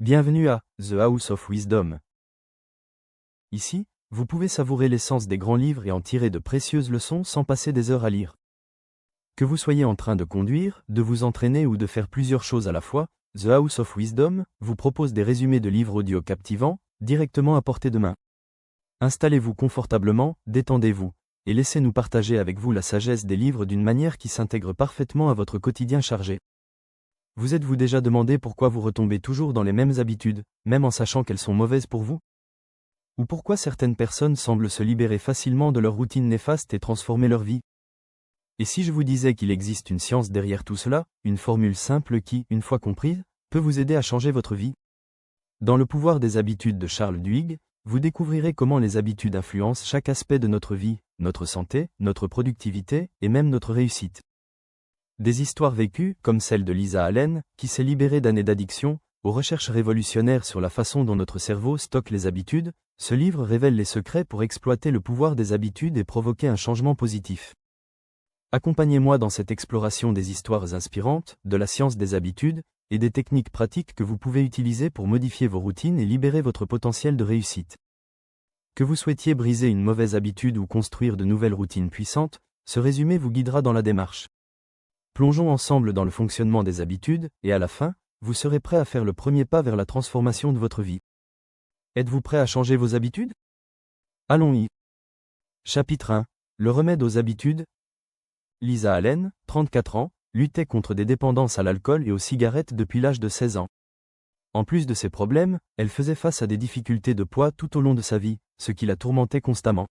Bienvenue à The House of Wisdom. Ici, vous pouvez savourer l'essence des grands livres et en tirer de précieuses leçons sans passer des heures à lire. Que vous soyez en train de conduire, de vous entraîner ou de faire plusieurs choses à la fois, The House of Wisdom vous propose des résumés de livres audio captivants, directement à portée de main. Installez-vous confortablement, détendez-vous, et laissez-nous partager avec vous la sagesse des livres d'une manière qui s'intègre parfaitement à votre quotidien chargé. Vous êtes-vous déjà demandé pourquoi vous retombez toujours dans les mêmes habitudes, même en sachant qu'elles sont mauvaises pour vous? Ou pourquoi certaines personnes semblent se libérer facilement de leur routine néfaste et transformer leur vie? Et si je vous disais qu'il existe une science derrière tout cela, une formule simple qui, une fois comprise, peut vous aider à changer votre vie? Dans Le pouvoir des habitudes de Charles Duhigg, vous découvrirez comment les habitudes influencent chaque aspect de notre vie, notre santé, notre productivité et même notre réussite. Des histoires vécues, comme celle de Lisa Allen, qui s'est libérée d'années d'addiction, aux recherches révolutionnaires sur la façon dont notre cerveau stocke les habitudes, ce livre révèle les secrets pour exploiter le pouvoir des habitudes et provoquer un changement positif. Accompagnez-moi dans cette exploration des histoires inspirantes, de la science des habitudes, et des techniques pratiques que vous pouvez utiliser pour modifier vos routines et libérer votre potentiel de réussite. Que vous souhaitiez briser une mauvaise habitude ou construire de nouvelles routines puissantes, ce résumé vous guidera dans la démarche. Plongeons ensemble dans le fonctionnement des habitudes, et à la fin, vous serez prêt à faire le premier pas vers la transformation de votre vie. Êtes-vous prêt à changer vos habitudes? Allons-y. Chapitre 1. Le remède aux habitudes. Lisa Allen, 34 ans, luttait contre des dépendances à l'alcool et aux cigarettes depuis l'âge de 16 ans. En plus de ces problèmes, elle faisait face à des difficultés de poids tout au long de sa vie, ce qui la tourmentait constamment.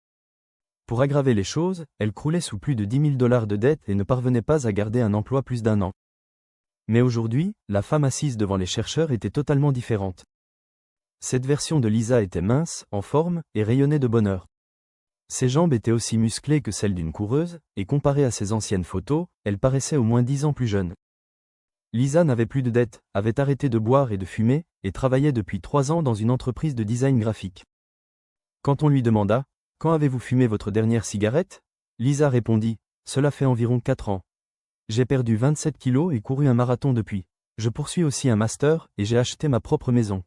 Pour aggraver les choses, elle croulait sous plus de $10 000 de dettes et ne parvenait pas à garder un emploi plus d'1 an. Mais aujourd'hui, la femme assise devant les chercheurs était totalement différente. Cette version de Lisa était mince, en forme, et rayonnait de bonheur. Ses jambes étaient aussi musclées que celles d'une coureuse, et comparée à ses anciennes photos, elle paraissait au moins 10 ans plus jeune. Lisa n'avait plus de dettes, avait arrêté de boire et de fumer, et travaillait depuis 3 ans dans une entreprise de design graphique. Quand on lui demanda « Quand avez-vous fumé votre dernière cigarette ?» Lisa répondit « Cela fait environ 4 ans. J'ai perdu 27 kilos et couru un marathon depuis. Je poursuis aussi un master, et j'ai acheté ma propre maison. »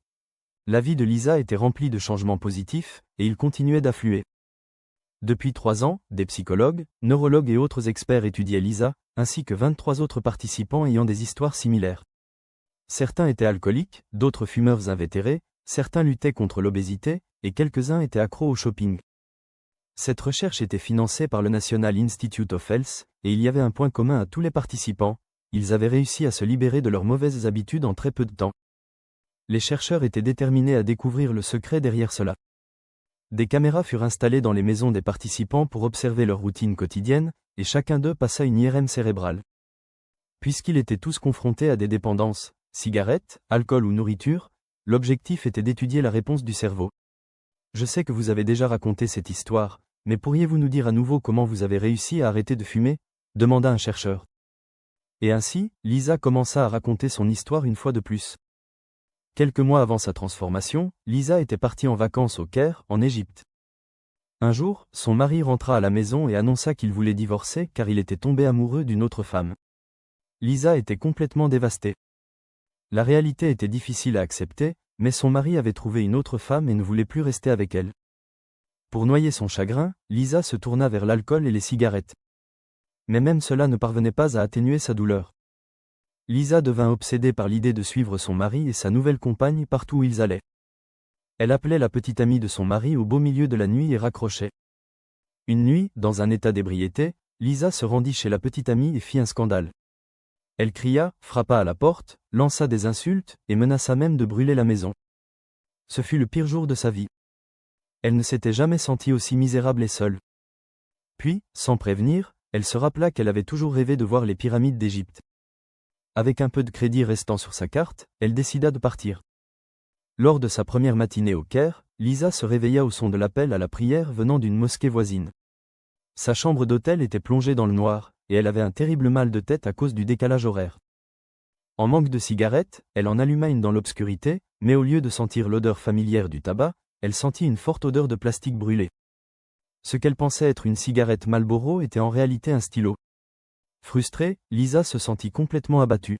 La vie de Lisa était remplie de changements positifs, et il continuait d'affluer. Depuis 3 ans, des psychologues, neurologues et autres experts étudiaient Lisa, ainsi que 23 autres participants ayant des histoires similaires. Certains étaient alcooliques, d'autres fumeurs invétérés, certains luttaient contre l'obésité, et quelques-uns étaient accros au shopping. Cette recherche était financée par le National Institute of Health, et il y avait un point commun à tous les participants, ils avaient réussi à se libérer de leurs mauvaises habitudes en très peu de temps. Les chercheurs étaient déterminés à découvrir le secret derrière cela. Des caméras furent installées dans les maisons des participants pour observer leur routine quotidienne, et chacun d'eux passa une IRM cérébrale. Puisqu'ils étaient tous confrontés à des dépendances, cigarettes, alcool ou nourriture, l'objectif était d'étudier la réponse du cerveau. Je sais que vous avez déjà raconté cette histoire, mais pourriez-vous nous dire à nouveau comment vous avez réussi à arrêter de fumer? Demanda un chercheur. Et ainsi, Lisa commença à raconter son histoire une fois de plus. Quelques mois avant sa transformation, Lisa était partie en vacances au Caire, en Égypte. Un jour, son mari rentra à la maison et annonça qu'il voulait divorcer car il était tombé amoureux d'une autre femme. Lisa était complètement dévastée. La réalité était difficile à accepter, mais son mari avait trouvé une autre femme et ne voulait plus rester avec elle. Pour noyer son chagrin, Lisa se tourna vers l'alcool et les cigarettes. Mais même cela ne parvenait pas à atténuer sa douleur. Lisa devint obsédée par l'idée de suivre son mari et sa nouvelle compagne partout où ils allaient. Elle appelait la petite amie de son mari au beau milieu de la nuit et raccrochait. Une nuit, dans un état d'ébriété, Lisa se rendit chez la petite amie et fit un scandale. Elle cria, frappa à la porte, lança des insultes, et menaça même de brûler la maison. Ce fut le pire jour de sa vie. Elle ne s'était jamais sentie aussi misérable et seule. Puis, sans prévenir, elle se rappela qu'elle avait toujours rêvé de voir les pyramides d'Égypte. Avec un peu de crédit restant sur sa carte, elle décida de partir. Lors de sa première matinée au Caire, Lisa se réveilla au son de l'appel à la prière venant d'une mosquée voisine. Sa chambre d'hôtel était plongée dans le noir, et elle avait un terrible mal de tête à cause du décalage horaire. En manque de cigarettes, elle en alluma une dans l'obscurité, mais au lieu de sentir l'odeur familière du tabac, elle sentit une forte odeur de plastique brûlé. Ce qu'elle pensait être une cigarette Marlboro était en réalité un stylo. Frustrée, Lisa se sentit complètement abattue.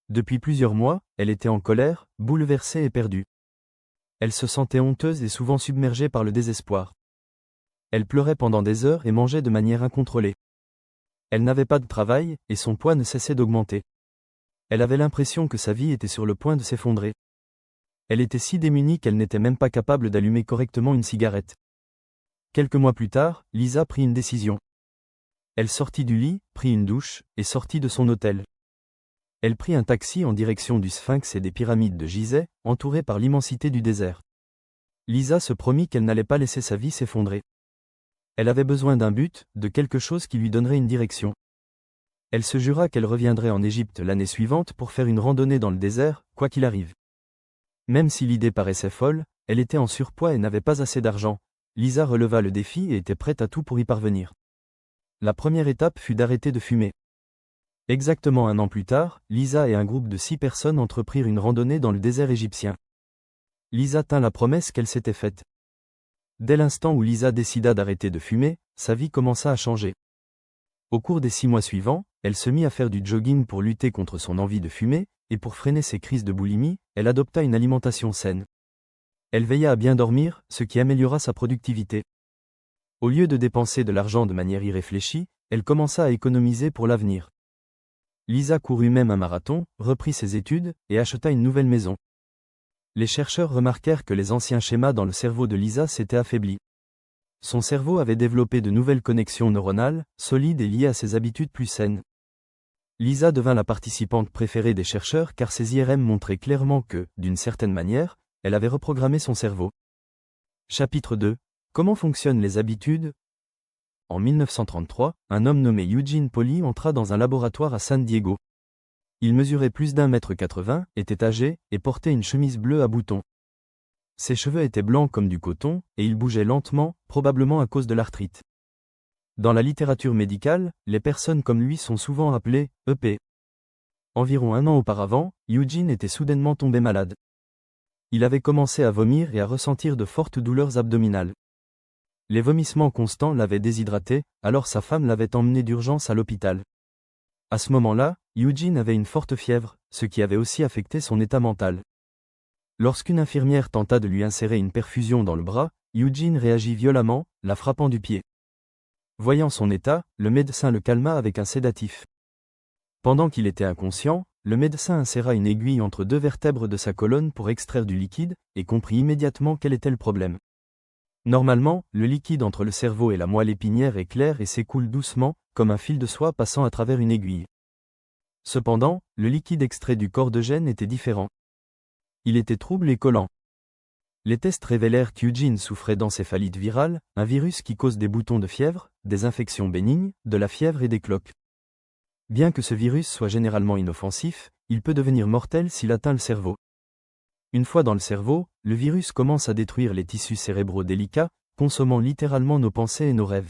Depuis plusieurs mois, elle était en colère, bouleversée et perdue. Elle se sentait honteuse et souvent submergée par le désespoir. Elle pleurait pendant des heures et mangeait de manière incontrôlée. Elle n'avait pas de travail, et son poids ne cessait d'augmenter. Elle avait l'impression que sa vie était sur le point de s'effondrer. Elle était si démunie qu'elle n'était même pas capable d'allumer correctement une cigarette. Quelques mois plus tard, Lisa prit une décision. Elle sortit du lit, prit une douche, et sortit de son hôtel. Elle prit un taxi en direction du Sphinx et des pyramides de Gizeh, entourée par l'immensité du désert. Lisa se promit qu'elle n'allait pas laisser sa vie s'effondrer. Elle avait besoin d'un but, de quelque chose qui lui donnerait une direction. Elle se jura qu'elle reviendrait en Égypte l'année suivante pour faire une randonnée dans le désert, quoi qu'il arrive. Même si l'idée paraissait folle, elle était en surpoids et n'avait pas assez d'argent. Lisa releva le défi et était prête à tout pour y parvenir. La première étape fut d'arrêter de fumer. Exactement un an plus tard, Lisa et un groupe de 6 personnes entreprirent une randonnée dans le désert égyptien. Lisa tint la promesse qu'elle s'était faite. Dès l'instant où Lisa décida d'arrêter de fumer, sa vie commença à changer. Au cours des 6 mois suivants, elle se mit à faire du jogging pour lutter contre son envie de fumer, et pour freiner ses crises de boulimie, elle adopta une alimentation saine. Elle veilla à bien dormir, ce qui améliora sa productivité. Au lieu de dépenser de l'argent de manière irréfléchie, elle commença à économiser pour l'avenir. Lisa courut même un marathon, reprit ses études, et acheta une nouvelle maison. Les chercheurs remarquèrent que les anciens schémas dans le cerveau de Lisa s'étaient affaiblis. Son cerveau avait développé de nouvelles connexions neuronales, solides et liées à ses habitudes plus saines. Lisa devint la participante préférée des chercheurs car ses IRM montraient clairement que, d'une certaine manière, elle avait reprogrammé son cerveau. Chapitre 2. Comment fonctionnent les habitudes? En 1933, un homme nommé Eugene Pauly entra dans un laboratoire à San Diego. Il mesurait plus d'1,80 m, était âgé, et portait une chemise bleue à boutons. Ses cheveux étaient blancs comme du coton, et il bougeait lentement, probablement à cause de l'arthrite. Dans la littérature médicale, les personnes comme lui sont souvent appelées « EP ». Environ un an auparavant, Eugene était soudainement tombé malade. Il avait commencé à vomir et à ressentir de fortes douleurs abdominales. Les vomissements constants l'avaient déshydraté, alors sa femme l'avait emmené d'urgence à l'hôpital. À ce moment-là, Eugene avait une forte fièvre, ce qui avait aussi affecté son état mental. Lorsqu'une infirmière tenta de lui insérer une perfusion dans le bras, Eugene réagit violemment, la frappant du pied. Voyant son état, le médecin le calma avec un sédatif. Pendant qu'il était inconscient, le médecin inséra une aiguille entre 2 vertèbres de sa colonne pour extraire du liquide, et comprit immédiatement quel était le problème. Normalement, le liquide entre le cerveau et la moelle épinière est clair et s'écoule doucement, comme un fil de soie passant à travers une aiguille. Cependant, le liquide extrait du corps d'Eugène était différent. Il était trouble et collant. Les tests révélèrent qu'Eugene souffrait d'encéphalite virale, un virus qui cause des boutons de fièvre, des infections bénignes, de la fièvre et des cloques. Bien que ce virus soit généralement inoffensif, il peut devenir mortel s'il atteint le cerveau. Une fois dans le cerveau, le virus commence à détruire les tissus cérébraux délicats, consommant littéralement nos pensées et nos rêves.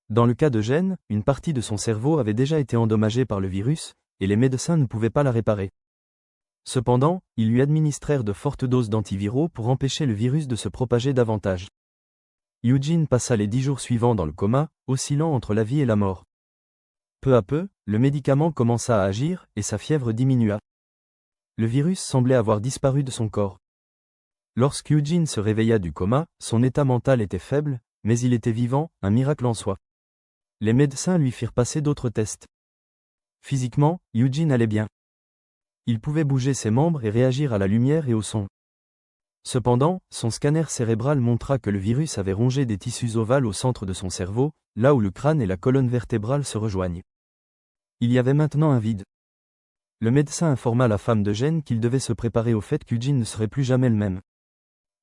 Dans le cas d'Eugène, une partie de son cerveau avait déjà été endommagée par le virus, et les médecins ne pouvaient pas la réparer. Cependant, ils lui administrèrent de fortes doses d'antiviraux pour empêcher le virus de se propager davantage. Eugene passa les 10 jours suivants dans le coma, oscillant entre la vie et la mort. Peu à peu, le médicament commença à agir, et sa fièvre diminua. Le virus semblait avoir disparu de son corps. Lorsqu'Eugene se réveilla du coma, son état mental était faible, mais il était vivant, un miracle en soi. Les médecins lui firent passer d'autres tests. Physiquement, Eugene allait bien. Il pouvait bouger ses membres et réagir à la lumière et au son. Cependant, son scanner cérébral montra que le virus avait rongé des tissus ovales au centre de son cerveau, là où le crâne et la colonne vertébrale se rejoignent. Il y avait maintenant un vide. Le médecin informa la femme d'Eugène qu'il devait se préparer au fait qu'Eugene ne serait plus jamais le même.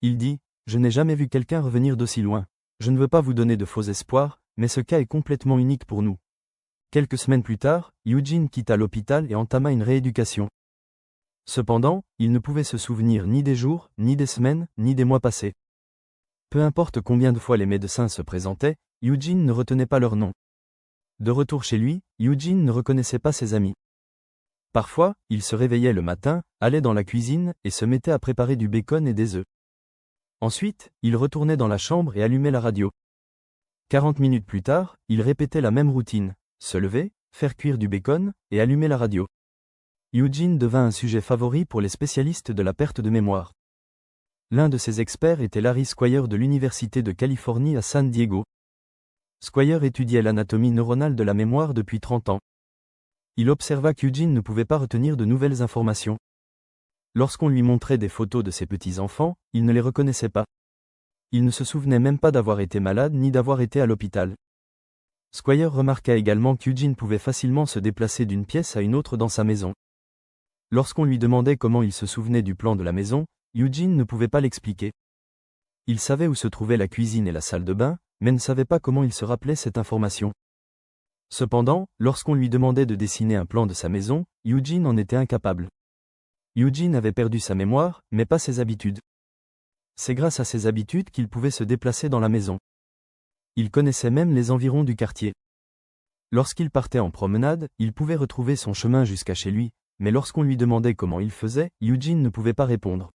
Il dit « Je n'ai jamais vu quelqu'un revenir d'aussi loin. Je ne veux pas vous donner de faux espoirs, mais ce cas est complètement unique pour nous. » Quelques semaines plus tard, Eugene quitta l'hôpital et entama une rééducation. Cependant, il ne pouvait se souvenir ni des jours, ni des semaines, ni des mois passés. Peu importe combien de fois les médecins se présentaient, Eugene ne retenait pas leur nom. De retour chez lui, Eugene ne reconnaissait pas ses amis. Parfois, il se réveillait le matin, allait dans la cuisine et se mettait à préparer du bacon et des œufs. Ensuite, il retournait dans la chambre et allumait la radio. 40 minutes plus tard, il répétait la même routine, se lever, faire cuire du bacon et allumer la radio. Eugene devint un sujet favori pour les spécialistes de la perte de mémoire. L'un de ces experts était Larry Squire de l'Université de Californie à San Diego. Squire étudiait l'anatomie neuronale de la mémoire depuis 30 ans. Il observa qu'Eugene ne pouvait pas retenir de nouvelles informations. Lorsqu'on lui montrait des photos de ses petits-enfants, il ne les reconnaissait pas. Il ne se souvenait même pas d'avoir été malade ni d'avoir été à l'hôpital. Squire remarqua également qu'Eugene pouvait facilement se déplacer d'une pièce à une autre dans sa maison. Lorsqu'on lui demandait comment il se souvenait du plan de la maison, Eugene ne pouvait pas l'expliquer. Il savait où se trouvaient la cuisine et la salle de bain, mais ne savait pas comment il se rappelait cette information. Cependant, lorsqu'on lui demandait de dessiner un plan de sa maison, Eugene en était incapable. Eugene avait perdu sa mémoire, mais pas ses habitudes. C'est grâce à ses habitudes qu'il pouvait se déplacer dans la maison. Il connaissait même les environs du quartier. Lorsqu'il partait en promenade, il pouvait retrouver son chemin jusqu'à chez lui, mais lorsqu'on lui demandait comment il faisait, Eugene ne pouvait pas répondre.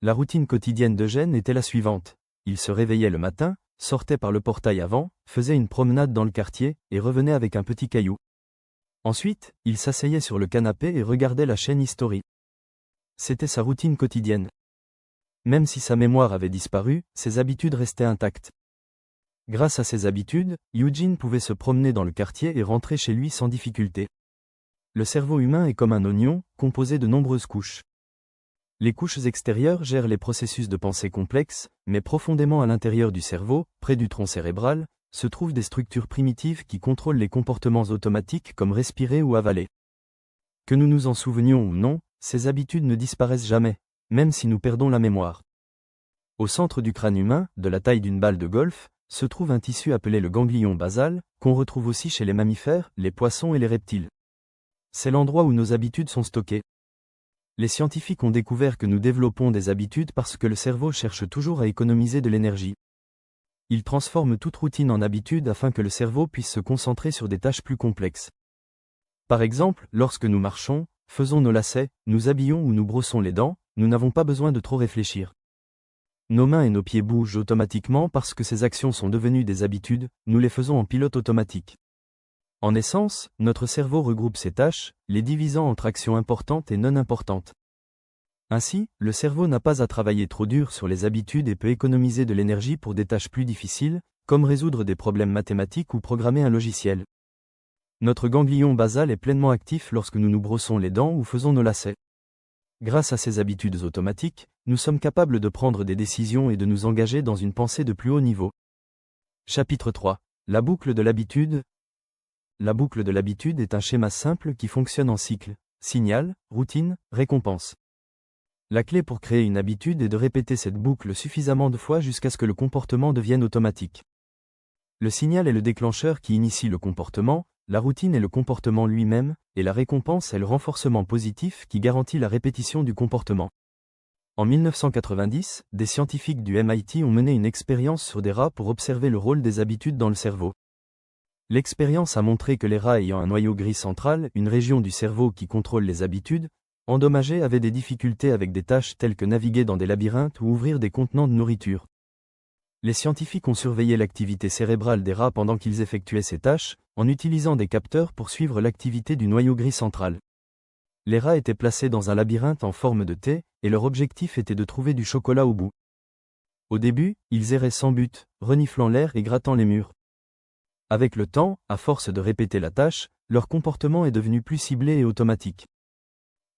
La routine quotidienne d'Eugene était la suivante. Il se réveillait le matin, sortait par le portail avant, faisait une promenade dans le quartier, et revenait avec un petit caillou. Ensuite, il s'asseyait sur le canapé et regardait la chaîne History. C'était sa routine quotidienne. Même si sa mémoire avait disparu, ses habitudes restaient intactes. Grâce à ses habitudes, Eugene pouvait se promener dans le quartier et rentrer chez lui sans difficulté. Le cerveau humain est comme un oignon, composé de nombreuses couches. Les couches extérieures gèrent les processus de pensée complexes, mais profondément à l'intérieur du cerveau, près du tronc cérébral, se trouvent des structures primitives qui contrôlent les comportements automatiques comme respirer ou avaler. Que nous nous en souvenions ou non, ces habitudes ne disparaissent jamais, même si nous perdons la mémoire. Au centre du crâne humain, de la taille d'une balle de golf, se trouve un tissu appelé le ganglion basal, qu'on retrouve aussi chez les mammifères, les poissons et les reptiles. C'est l'endroit où nos habitudes sont stockées. Les scientifiques ont découvert que nous développons des habitudes parce que le cerveau cherche toujours à économiser de l'énergie. Il transforme toute routine en habitude afin que le cerveau puisse se concentrer sur des tâches plus complexes. Par exemple, lorsque nous marchons, faisons nos lacets, nous habillons ou nous brossons les dents, nous n'avons pas besoin de trop réfléchir. Nos mains et nos pieds bougent automatiquement parce que ces actions sont devenues des habitudes, nous les faisons en pilote automatique. En essence, notre cerveau regroupe ces tâches, les divisant entre actions importantes et non importantes. Ainsi, le cerveau n'a pas à travailler trop dur sur les habitudes et peut économiser de l'énergie pour des tâches plus difficiles, comme résoudre des problèmes mathématiques ou programmer un logiciel. Notre ganglion basal est pleinement actif lorsque nous nous brossons les dents ou faisons nos lacets. Grâce à ces habitudes automatiques, nous sommes capables de prendre des décisions et de nous engager dans une pensée de plus haut niveau. Chapitre 3. La boucle de l'habitude. La boucle de l'habitude est un schéma simple qui fonctionne en cycle, signal, routine, récompense. La clé pour créer une habitude est de répéter cette boucle suffisamment de fois jusqu'à ce que le comportement devienne automatique. Le signal est le déclencheur qui initie le comportement, la routine est le comportement lui-même, et la récompense est le renforcement positif qui garantit la répétition du comportement. En 1990, des scientifiques du MIT ont mené une expérience sur des rats pour observer le rôle des habitudes dans le cerveau. L'expérience a montré que les rats ayant un noyau gris central, une région du cerveau qui contrôle les habitudes, endommagés avaient des difficultés avec des tâches telles que naviguer dans des labyrinthes ou ouvrir des contenants de nourriture. Les scientifiques ont surveillé l'activité cérébrale des rats pendant qu'ils effectuaient ces tâches, en utilisant des capteurs pour suivre l'activité du noyau gris central. Les rats étaient placés dans un labyrinthe en forme de T, et leur objectif était de trouver du chocolat au bout. Au début, ils erraient sans but, reniflant l'air et grattant les murs. Avec le temps, à force de répéter la tâche, leur comportement est devenu plus ciblé et automatique.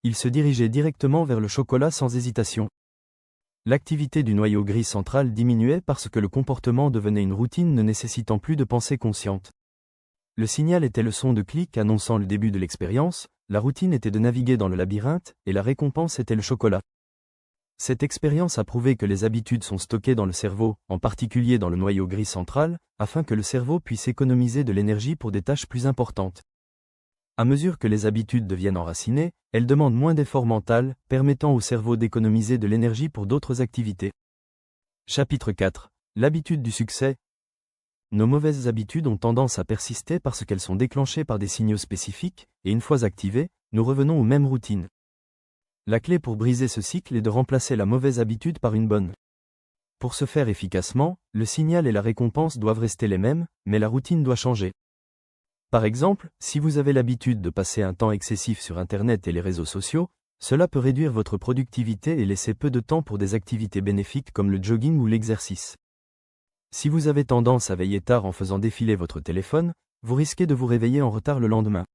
Ils se dirigeaient directement vers le chocolat sans hésitation. L'activité du noyau gris central diminuait parce que le comportement devenait une routine ne nécessitant plus de pensée consciente. Le signal était le son de clic annonçant le début de l'expérience, la routine était de naviguer dans le labyrinthe, et la récompense était le chocolat. Cette expérience a prouvé que les habitudes sont stockées dans le cerveau, en particulier dans le noyau gris central, afin que le cerveau puisse économiser de l'énergie pour des tâches plus importantes. À mesure que les habitudes deviennent enracinées, elles demandent moins d'efforts mental, permettant au cerveau d'économiser de l'énergie pour d'autres activités. Chapitre 4. L'habitude du succès. Nos mauvaises habitudes ont tendance à persister parce qu'elles sont déclenchées par des signaux spécifiques, et une fois activées, nous revenons aux mêmes routines. La clé pour briser ce cycle est de remplacer la mauvaise habitude par une bonne. Pour ce faire efficacement, le signal et la récompense doivent rester les mêmes, mais la routine doit changer. Par exemple, si vous avez l'habitude de passer un temps excessif sur Internet et les réseaux sociaux, cela peut réduire votre productivité et laisser peu de temps pour des activités bénéfiques comme le jogging ou l'exercice. Si vous avez tendance à veiller tard en faisant défiler votre téléphone, vous risquez de vous réveiller en retard le lendemain.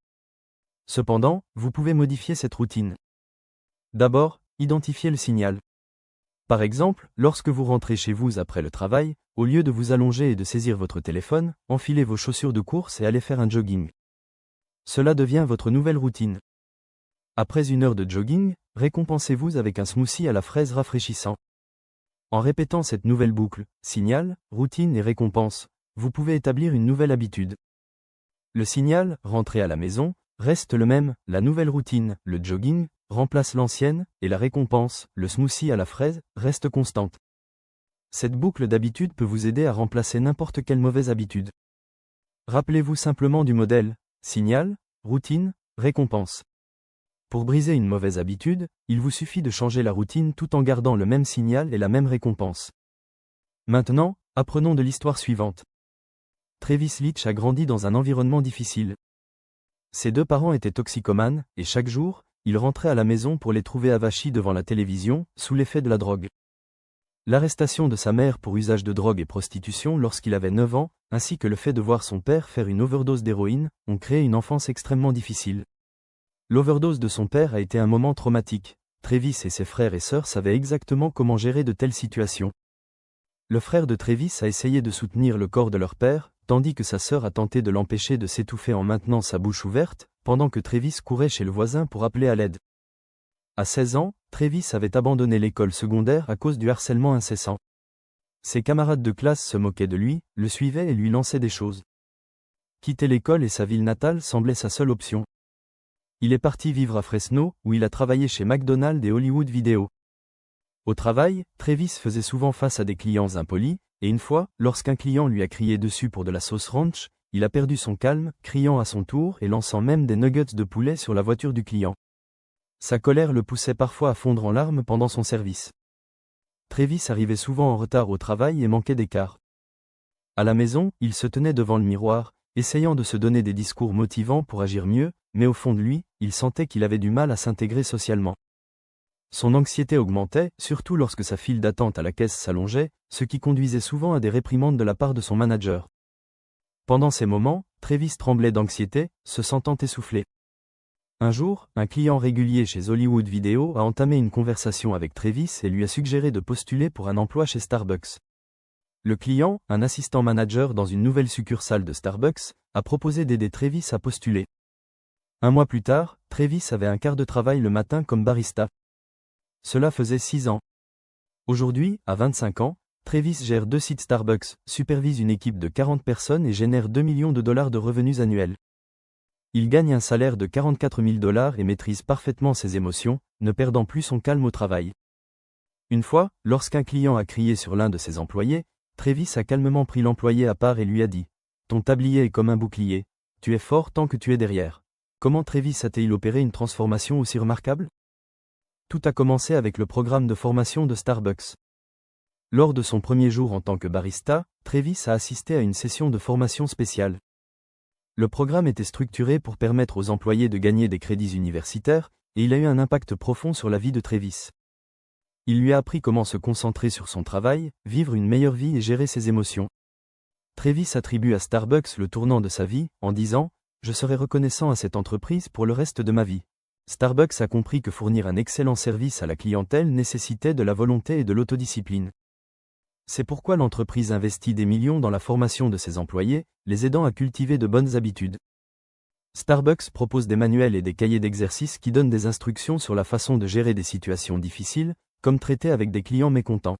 Cependant, vous pouvez modifier cette routine. D'abord, identifiez le signal. Par exemple, lorsque vous rentrez chez vous après le travail, au lieu de vous allonger et de saisir votre téléphone, enfilez vos chaussures de course et allez faire un jogging. Cela devient votre nouvelle routine. Après une heure de jogging, récompensez-vous avec un smoothie à la fraise rafraîchissant. En répétant cette nouvelle boucle, signal, routine et récompense, vous pouvez établir une nouvelle habitude. Le signal, rentrer à la maison, reste le même, la nouvelle routine, le jogging, remplace l'ancienne, et la récompense, le smoothie à la fraise, reste constante. Cette boucle d'habitude peut vous aider à remplacer n'importe quelle mauvaise habitude. Rappelez-vous simplement du modèle, signal, routine, récompense. Pour briser une mauvaise habitude, il vous suffit de changer la routine tout en gardant le même signal et la même récompense. Maintenant, apprenons de l'histoire suivante. Travis Leach a grandi dans un environnement difficile. Ses deux parents étaient toxicomanes, et chaque jour, il rentrait à la maison pour les trouver avachis devant la télévision, sous l'effet de la drogue. L'arrestation de sa mère pour usage de drogue et prostitution lorsqu'il avait 9 ans, ainsi que le fait de voir son père faire une overdose d'héroïne, ont créé une enfance extrêmement difficile. L'overdose de son père a été un moment traumatique. Travis et ses frères et sœurs savaient exactement comment gérer de telles situations. Le frère de Travis a essayé de soutenir le corps de leur père, tandis que sa sœur a tenté de l'empêcher de s'étouffer en maintenant sa bouche ouverte, pendant que Travis courait chez le voisin pour appeler à l'aide. À 16 ans, Travis avait abandonné l'école secondaire à cause du harcèlement incessant. Ses camarades de classe se moquaient de lui, le suivaient et lui lançaient des choses. Quitter l'école et sa ville natale semblait sa seule option. Il est parti vivre à Fresno, où il a travaillé chez McDonald's et Hollywood Video. Au travail, Travis faisait souvent face à des clients impolis, et une fois, lorsqu'un client lui a crié dessus pour de la sauce ranch, il a perdu son calme, criant à son tour et lançant même des nuggets de poulet sur la voiture du client. Sa colère le poussait parfois à fondre en larmes pendant son service. Travis arrivait souvent en retard au travail et manquait d'écart. À la maison, il se tenait devant le miroir, essayant de se donner des discours motivants pour agir mieux, mais au fond de lui, il sentait qu'il avait du mal à s'intégrer socialement. Son anxiété augmentait, surtout lorsque sa file d'attente à la caisse s'allongeait, ce qui conduisait souvent à des réprimandes de la part de son manager. Pendant ces moments, Travis tremblait d'anxiété, se sentant essoufflé. Un jour, un client régulier chez Hollywood Video a entamé une conversation avec Travis et lui a suggéré de postuler pour un emploi chez Starbucks. Le client, un assistant manager dans une nouvelle succursale de Starbucks, a proposé d'aider Travis à postuler. Un mois plus tard, Travis avait un quart de travail le matin comme barista. Cela faisait 6 ans. Aujourd'hui, à 25 ans, Travis gère 2 sites Starbucks, supervise une équipe de 40 personnes et génère 2 millions de dollars de revenus annuels. Il gagne un salaire de 44 000 $ et maîtrise parfaitement ses émotions, ne perdant plus son calme au travail. Une fois, lorsqu'un client a crié sur l'un de ses employés, Travis a calmement pris l'employé à part et lui a dit « Ton tablier est comme un bouclier, tu es fort tant que tu es derrière ». Comment Travis a-t-il opéré une transformation aussi remarquable? Tout a commencé avec le programme de formation de Starbucks. Lors de son premier jour en tant que barista, Travis a assisté à une session de formation spéciale. Le programme était structuré pour permettre aux employés de gagner des crédits universitaires, et il a eu un impact profond sur la vie de Travis. Il lui a appris comment se concentrer sur son travail, vivre une meilleure vie et gérer ses émotions. Travis attribue à Starbucks le tournant de sa vie, en disant « Je serai reconnaissant à cette entreprise pour le reste de ma vie ». Starbucks a compris que fournir un excellent service à la clientèle nécessitait de la volonté et de l'autodiscipline. C'est pourquoi l'entreprise investit des millions dans la formation de ses employés, les aidant à cultiver de bonnes habitudes. Starbucks propose des manuels et des cahiers d'exercices qui donnent des instructions sur la façon de gérer des situations difficiles, comme traiter avec des clients mécontents.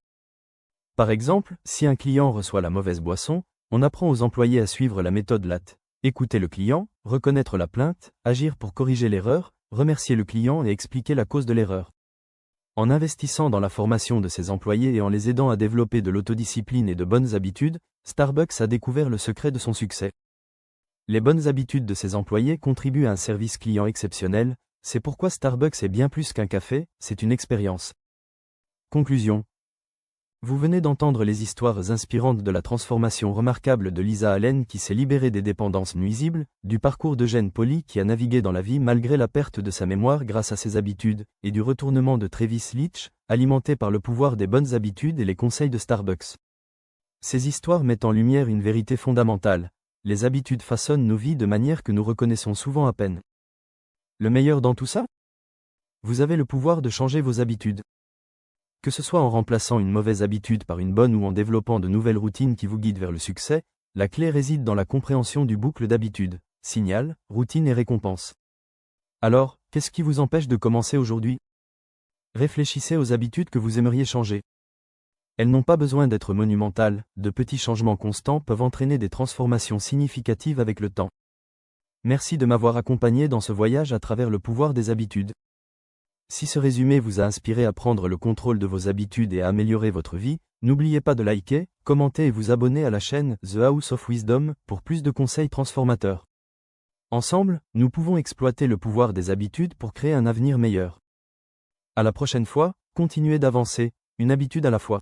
Par exemple, si un client reçoit la mauvaise boisson, on apprend aux employés à suivre la méthode LAT. Écouter le client, reconnaître la plainte, agir pour corriger l'erreur, remercier le client et expliquer la cause de l'erreur. En investissant dans la formation de ses employés et en les aidant à développer de l'autodiscipline et de bonnes habitudes, Starbucks a découvert le secret de son succès. Les bonnes habitudes de ses employés contribuent à un service client exceptionnel, c'est pourquoi Starbucks est bien plus qu'un café, c'est une expérience. Conclusion. Vous venez d'entendre les histoires inspirantes de la transformation remarquable de Lisa Allen qui s'est libérée des dépendances nuisibles, du parcours d'Eugène Pauly qui a navigué dans la vie malgré la perte de sa mémoire grâce à ses habitudes, et du retournement de Travis Leach, alimenté par le pouvoir des bonnes habitudes et les conseils de Starbucks. Ces histoires mettent en lumière une vérité fondamentale. Les habitudes façonnent nos vies de manière que nous reconnaissons souvent à peine. Le meilleur dans tout ça? Vous avez le pouvoir de changer vos habitudes. Que ce soit en remplaçant une mauvaise habitude par une bonne ou en développant de nouvelles routines qui vous guident vers le succès, la clé réside dans la compréhension du boucle d'habitude, signal, routine et récompense. Alors, qu'est-ce qui vous empêche de commencer aujourd'hui? Réfléchissez aux habitudes que vous aimeriez changer. Elles n'ont pas besoin d'être monumentales, de petits changements constants peuvent entraîner des transformations significatives avec le temps. Merci de m'avoir accompagné dans ce voyage à travers le pouvoir des habitudes. Si ce résumé vous a inspiré à prendre le contrôle de vos habitudes et à améliorer votre vie, n'oubliez pas de liker, commenter et vous abonner à la chaîne The House of Wisdom pour plus de conseils transformateurs. Ensemble, nous pouvons exploiter le pouvoir des habitudes pour créer un avenir meilleur. À la prochaine fois, continuez d'avancer, une habitude à la fois.